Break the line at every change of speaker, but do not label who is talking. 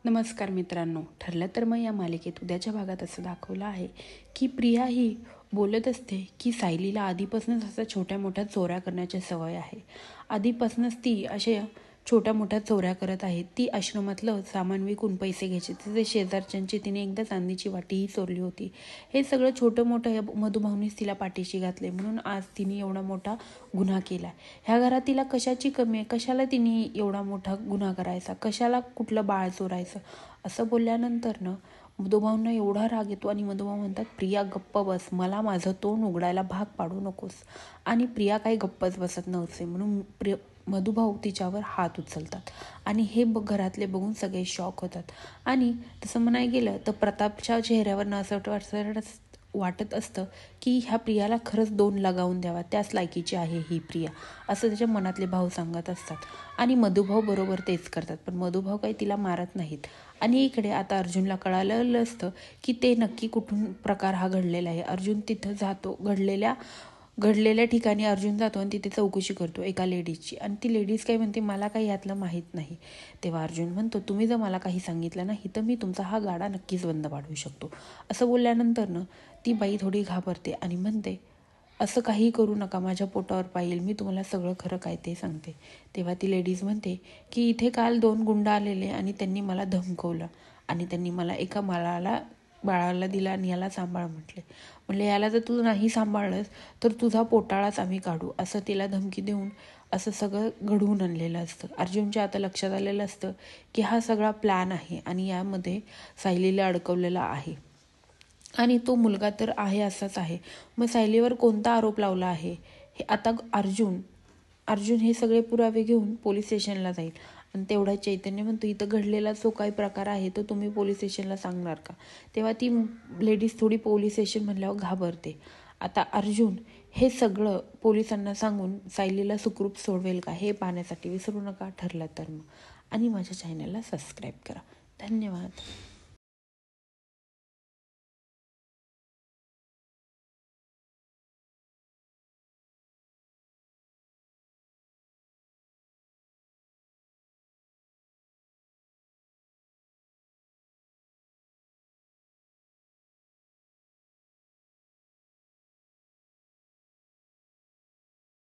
नमस्कार मित्रांनो, ठरलं तर मग या मालिकेत उद्याच्या भागात असं दाखवलं आहे की प्रिया ही बोलत असते की सायलीला आधीपासूनच असं छोट्या मोठ्या चोऱ्या करण्याची सवय आहे. आधीपासूनच ती अशा छोट्या मोठ्या चोऱ्या करत आहे. ती आश्रमातलं सामान विकून पैसे घ्यायची. तिचे शेजारच्यांची तिने एकदा चांदीची वाटीही चोरली होती. हे सगळं छोटं मोठं या मधुभाऊनीच तिला पाठीशी घातले, म्हणून आज तिने एवढा मोठा गुन्हा केला. ह्या घरात तिला कशाची कमी आहे? कशाला तिने एवढा मोठा गुन्हा करायचा? कशाला कुठलं बाळ चोरायचं? असं बोलल्यानंतर ना मधुभाऊंना एवढा राग येतो आणि मधुभाऊ म्हणतात, प्रिया गप्प बस, मला माझं तोंड उघडायला भाग पाडू नकोस. आणि प्रिया काही गप्पच बसत नव्हते, म्हणून मधुभाऊ तिच्यावर हात उचलतात आणि हे घरातले बघून सगळे शॉक होतात. आणि तसं म्हणाय गेलं तर प्रतापच्या चेहऱ्यावर असं वाटत असतं की ह्या प्रियाला खरंच 2 लगावून द्यावा, त्याच लायकीची आहे ही प्रिया, असं त्याच्या मनातले भाव सांगत असतात. आणि मधुभाऊ बरोबर तेच करतात, पण मधुभाऊ काही तिला मारत नाहीत. आणि इकडे आता अर्जुनला कळालेलं असतं की ते नक्की कुठून प्रकार हा घडलेला आहे. अर्जुन तिथं जातो, घडलेल्या ठिकाणी अर्जुन जातो आणि तिथे चौकशी करतो एका लेडीजची. आणि ती लेडीज काय म्हणते, मला काही यातलं माहीत नाही. तेव्हा अर्जुन म्हणतो, तुम्ही जर मला काही सांगितलं नाही तर मी तुमचा हा गाडा नक्कीच बंद पाडू शकतो. असं बोलल्यानंतर ना ती बाई थोडी घाबरते आणि म्हणते, असं काही करू नका, माझ्या पोटावर पाहिल, मी तुम्हाला सगळं खरं काय ते सांगते. तेव्हा ती लेडीज म्हणते की इथे काल 2 गुंड आलेले आणि त्यांनी मला धमकवलं आणि त्यांनी मला एका बाळाला दिला आणि याला सांभाळ म्हणले याला जर तू नाही सांभाळलंस तर तुझा पोटाळाच आम्ही काढू, असं तिला धमकी देऊन असं सगळं घडवून आणलेलं असतं. अर्जुनच्या आता लक्षात आलेलं असतं की हा सगळा प्लॅन आहे आणि यामध्ये सायलीला अडकवलेला आहे आणि तो मुलगा तर आहे असाच आहे. मग सायलीवर कोणता आरोप लावला आहे हे आता अर्जुन हे सगळे पुरावे घेऊन पोलीस स्टेशनला जाईल. आणि तेवढा चैतन्य म्हणतो, इथं घडलेला जो काही प्रकार आहे तो तुम्ही पोलीस स्टेशनला सांगणार का? तेव्हा ती लेडीज थोडी पोलीस स्टेशन म्हणल्यावर घाबरते. आता अर्जुन हे सगळं पोलिसांना सांगून सायलीला सुखरूप सोडवेल का हे पाहण्यासाठी विसरू नका, ठरलं तर मग. आणि माझ्या चॅनलला सबस्क्राईब करा. धन्यवाद.